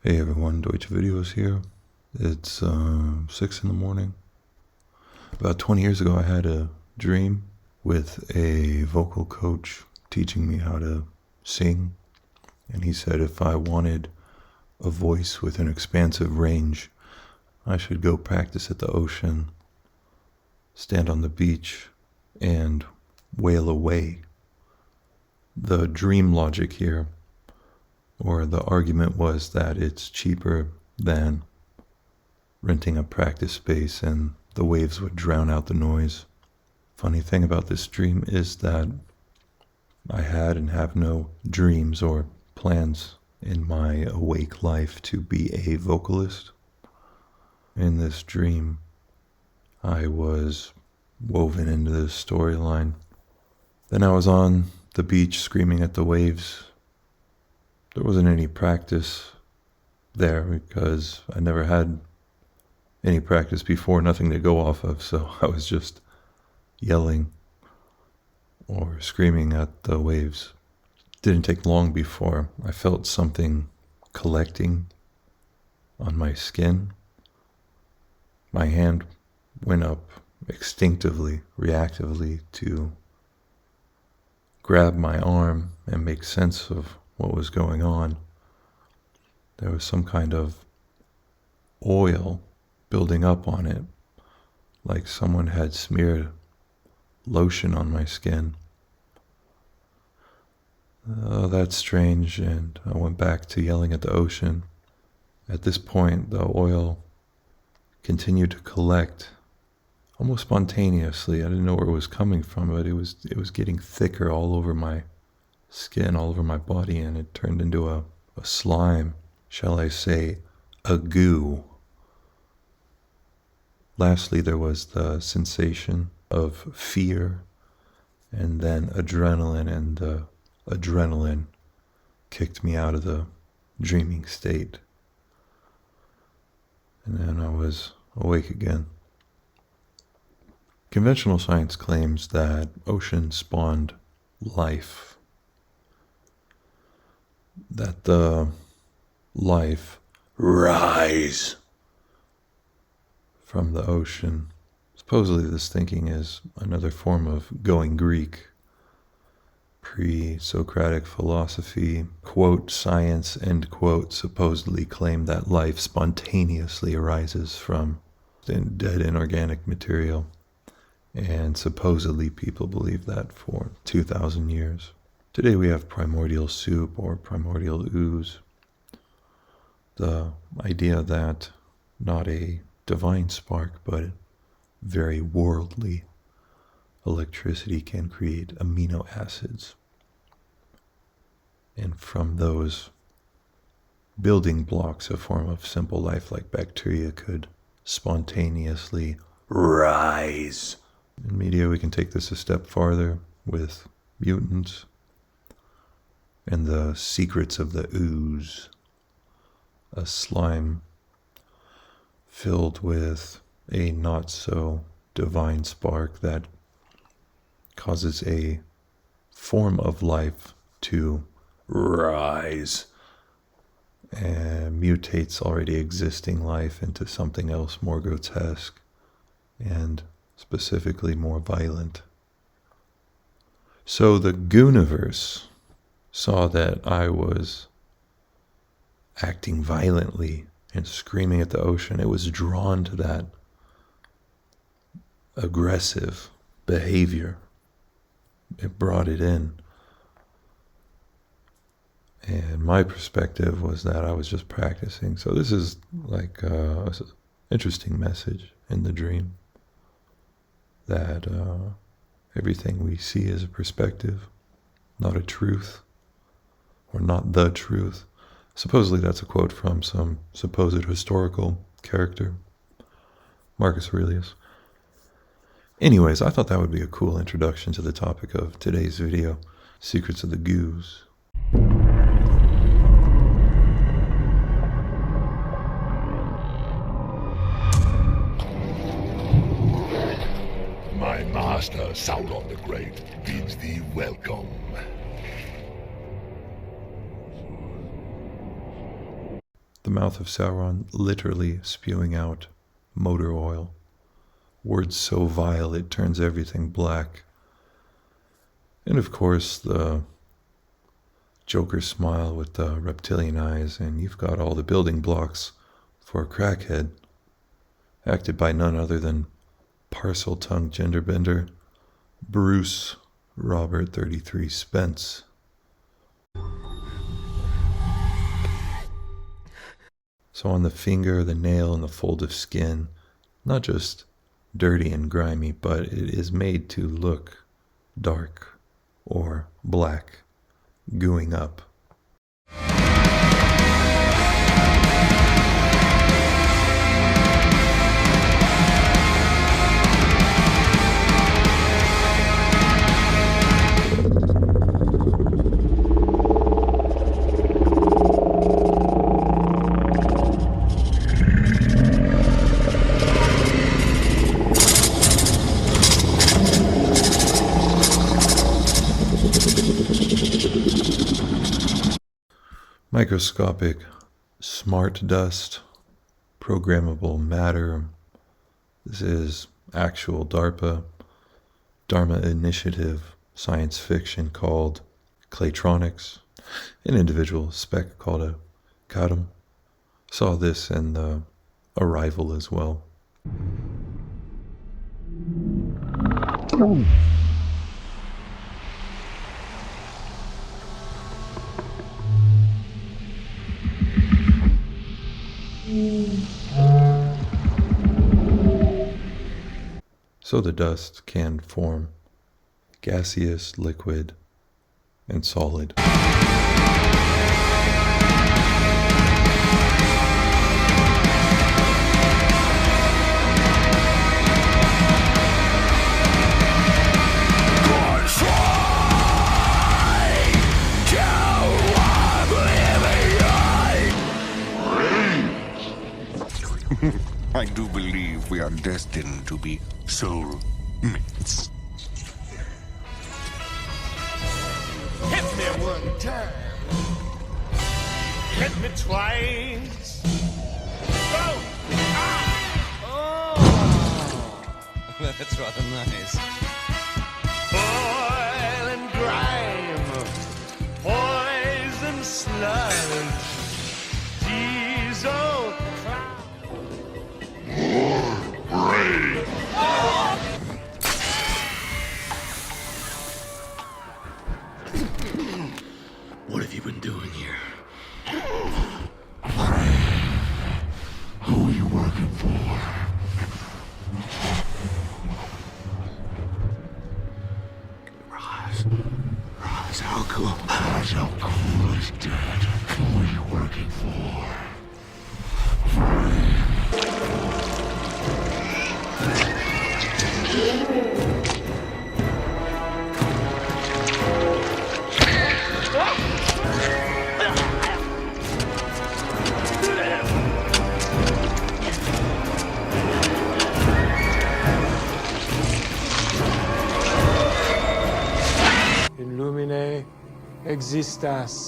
Hey everyone, Deutsche Videos here. It's 6 in the morning. About 20 years ago I had a dream with a vocal coach teaching me how to sing. And he said if I wanted a voice with an expansive range, I should go practice at the ocean, stand on the beach, and wail away. The dream logic here, or the argument, was that it's cheaper than renting a practice space and the waves would drown out the noise. Funny thing about this dream is that I had and have no dreams or plans in my awake life to be a vocalist. In this dream, I was woven into this storyline. Then I was on the beach screaming at the waves. There wasn't any practice there because I never had any practice before, nothing to go off of, so I was just yelling or screaming at the waves. It didn't take long before I felt something collecting on my skin. My hand went up instinctively, reactively, to grab my arm and make sense of what was going on. There was some kind of oil building up on it, like someone had smeared lotion on my skin. Oh, that's strange, and I went back to yelling at the ocean. At this point, the oil continued to collect almost spontaneously. I didn't know where it was coming from, but it was getting thicker all over my skin, all over my body, and it turned into a slime, shall I say, a goo. Lastly, there was the sensation of fear, and then adrenaline, and the adrenaline kicked me out of the dreaming state. And then I was awake again. Conventional science claims that ocean spawned life, that the life rise from the ocean. Supposedly this thinking is another form of going Greek. Pre-Socratic philosophy, quote, science, end quote, supposedly claim that life spontaneously arises from dead inorganic material. And supposedly people believe that for 2,000 years. Today we have primordial soup or primordial ooze. The idea that not a divine spark, but very worldly electricity can create amino acids. And from those building blocks, a form of simple life like bacteria could spontaneously rise. In media, we can take this a step farther with mutants and the secrets of the ooze, a slime filled with a not so divine spark that causes a form of life to rise and mutates already existing life into something else more grotesque and specifically more violent. So the Gooniverse saw that I was acting violently and screaming at the ocean. It was drawn to that aggressive behavior. It brought it in. And my perspective was that I was just practicing. So this is like an interesting message in the dream, that everything we see is a perspective, not a truth, or not the truth. Supposedly that's a quote from some supposed historical character, Marcus Aurelius. Anyways, I thought that would be a cool introduction to the topic of today's video, Secrets of the Goose. My master, Sauron the Great, bids thee welcome. The mouth of Sauron literally spewing out motor oil. Words so vile it turns everything black. And of course, the Joker smile with the reptilian eyes, and you've got all the building blocks for a crackhead, acted by none other than parcel-tongued genderbender Bruce Robert 33 Spence. So on the finger, the nail, and the fold of skin, not just dirty and grimy, but it is made to look dark or black, gooing up. Microscopic smart dust, programmable matter. This is actual Dharma initiative science fiction called Claytronics. An individual spec called a Kadam saw this in the Arrival as well. So the dust can form gaseous, liquid, and solid. I do believe we are destined to be soul mates. Hit me one time. Hit me twice. Oh! Ah! Oh! That's rather nice. Oil and grime. Poison sludge. Diesel cloud. What have you been doing here? Who are you working for? Raz Al Ghul. Raz Al Ghul is dead. Who are you working for? Illumine existas.